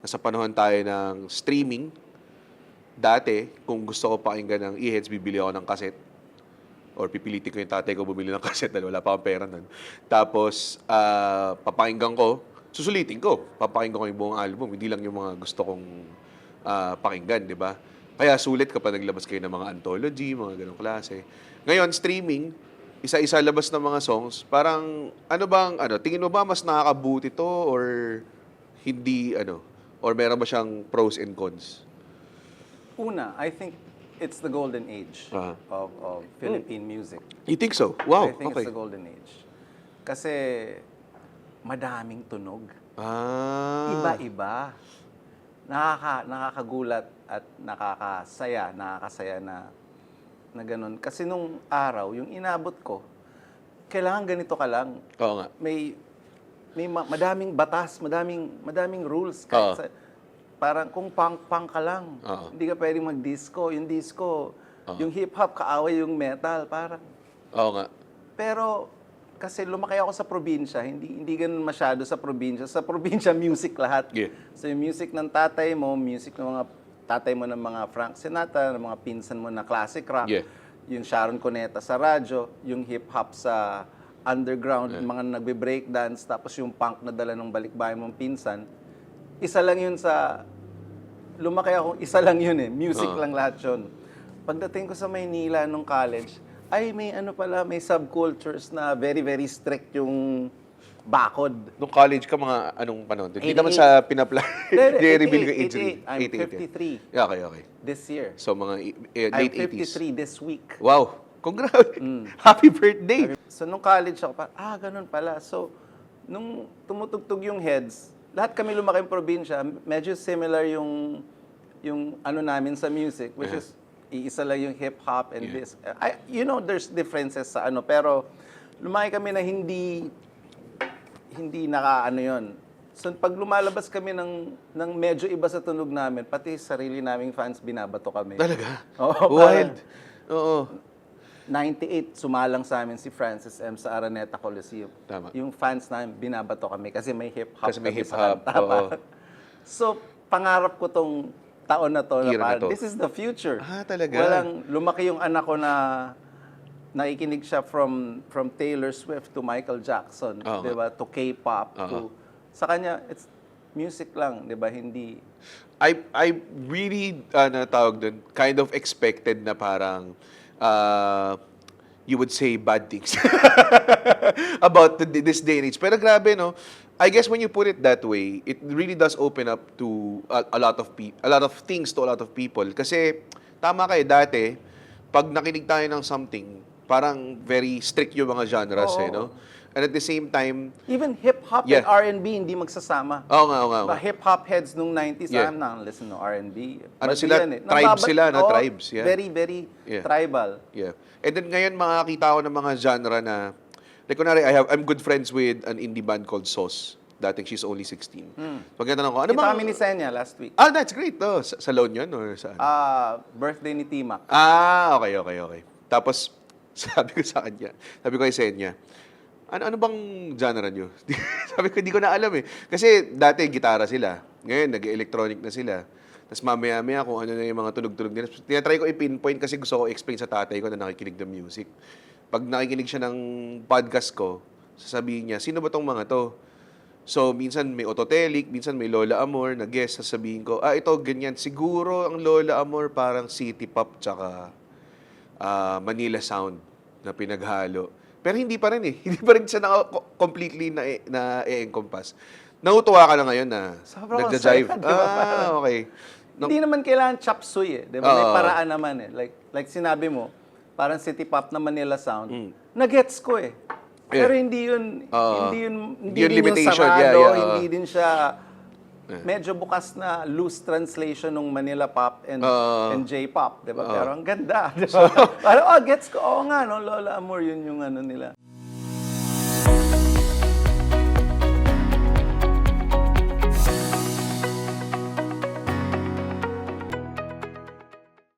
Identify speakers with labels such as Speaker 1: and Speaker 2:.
Speaker 1: Sa panahon tayo ng streaming, dati, kung gusto ko pakinggan ng E-heads, bibili ako ng cassette. Or pipilitin ko yung tatay ko bumili ng cassette dahil wala pa akong pera nun. Tapos, papakinggan ko, susulitin ko. Papakinggan ko yung buong album. Hindi lang yung mga gusto kong pakinggan, di ba? Kaya sulit kapag naglabas kayo ng mga anthology, mga ganong klase. Ngayon, streaming, isa-isa labas ng mga songs, parang, tingin mo ba mas nakakabuti to or hindi, or meron ba siyang pros and cons?
Speaker 2: Una, I think it's the golden age of Philippine music.
Speaker 1: You think so? Wow,
Speaker 2: I think
Speaker 1: okay.
Speaker 2: it's the golden age. Kasi madaming tunog. Iba-iba. Nakakagulat at nakakasaya na ganun. Kasi nung araw, yung inabot ko, kailangan ganito ka lang.
Speaker 1: Oo nga.
Speaker 2: May madaming batas, madaming rules. Parang kung punk ka lang, hindi ka pwedeng mag-disco. Yung disco, yung hip-hop, kaaway yung metal, parang.
Speaker 1: Oo nga.
Speaker 2: Pero, kasi lumaki ako sa probinsya, hindi ganun masyado sa probinsya. Sa probinsya, music lahat.
Speaker 1: Yeah.
Speaker 2: So, yung music ng tatay mo, music ng mga tatay mo ng mga Frank Sinatra, ng mga pinsan mo na classic rock, yung Sharon Cuneta sa radyo, yung hip-hop sa underground, mga nagbe-breakdance, tapos yung punk na dala ng balikbayan mong pinsan. Isa lang yun lumaki ako, isa lang yun music lang lahat yun. Pagdating ko sa Maynila nung college, may subcultures na very, very strict yung bakod.
Speaker 1: Nung college ka, mga anong panahon? Hindi naman sa pinapla... I-reveal ko age.
Speaker 2: I'm 53.
Speaker 1: Yeah, okay.
Speaker 2: This year.
Speaker 1: So, mga
Speaker 2: I'm
Speaker 1: late 80s.
Speaker 2: 53 this week.
Speaker 1: Wow! Congrats! Happy birthday!
Speaker 2: So, nung college ako, ganun pala. So, nung tumutugtog yung heads, lahat kami lumaki ng probinsya, medyo similar yung namin sa music, which is iisa lang yung hip-hop and this. There's differences sa pero lumaki kami na hindi yun. So, pag lumalabas kami ng medyo iba sa tunog namin, pati sarili naming fans, binabato kami.
Speaker 1: Talaga?
Speaker 2: Oo.
Speaker 1: Wild. Oo.
Speaker 2: 98, sumalang sa amin si Francis M. sa Araneta Coliseum.
Speaker 1: Tama.
Speaker 2: Yung fans namin, binabato kami kasi may hip-hop.
Speaker 1: Kasi may
Speaker 2: kami
Speaker 1: hip-hop,
Speaker 2: sa kanta.
Speaker 1: oo.
Speaker 2: So, pangarap ko tong taon na to,
Speaker 1: Era na to.
Speaker 2: this is the future.
Speaker 1: Talaga?
Speaker 2: Lumaki yung anak ko na nakikinig siya from Taylor Swift to Michael Jackson, di ba? To K-pop, sa kanya, it's music lang, di ba? Hindi...
Speaker 1: I really, tawag dun, kind of expected na parang, you would say bad things about this day and age. Pero grabe, no? I guess when you put it that way, it really does open up to a lot of things to a lot of people. Kasi, tama kayo, dati, pag nakinig tayo ng something, parang very strict yung mga genres, no? And at the same time...
Speaker 2: Even hip-hop and R&B, hindi magsasama.
Speaker 1: Oo nga.
Speaker 2: Hip-hop heads nung 90s, I'm not listening to R&B.
Speaker 1: Sila? Tribes sila, na tribes. Yeah.
Speaker 2: Very, very tribal.
Speaker 1: Yeah. And then ngayon, makakita ko ng mga genre na... Like, kunwari, I'm good friends with an indie band called Sauce. Dating She's Only 16. Pagkatanong ko,
Speaker 2: Kita kami ni Senya last week.
Speaker 1: That's great. Sa loan yun or saan?
Speaker 2: Birthday ni Timac.
Speaker 1: Okay. Tapos, sabi ko sa kanya, sabi ko kay Senya, ano bang genre nyo? Sabi ko, hindi ko na alam eh. Kasi dati, gitara sila. Ngayon, nag-electronic na sila. Tapos mamaya-maya kung ano na yung mga tunog-tunog nila. Tinatry ko i-pinpoint kasi gusto ko i-explain sa tatay ko na nakikinig ng music. Pag nakikinig siya ng podcast ko, sasabihin niya, sino ba tong mga to? So, minsan may Autotelic, minsan may Lola Amor, na guest, sasabihin ko, ito, ganyan. Siguro ang Lola Amor parang city pop tsaka Manila sound na pinaghalo. Pero hindi pa rin eh. Hindi pa rin siya completely na-encompass. Nautuwa ka na ngayon na nagda-jive. Okay.
Speaker 2: Hindi naman kailangan chop suey eh. Diba? May paraan naman eh. Like sinabi mo, parang city pop na Manila sound. Na-gets ko eh. Pero hindi yun
Speaker 1: limitation.
Speaker 2: Sarado, hindi din siya medyo bukas na loose translation ng Manila pop and J-pop, 'di ba? Pero ang ganda, 'di ba? Parang gets ko. Oo nga no, Lola Amor yun yung nila.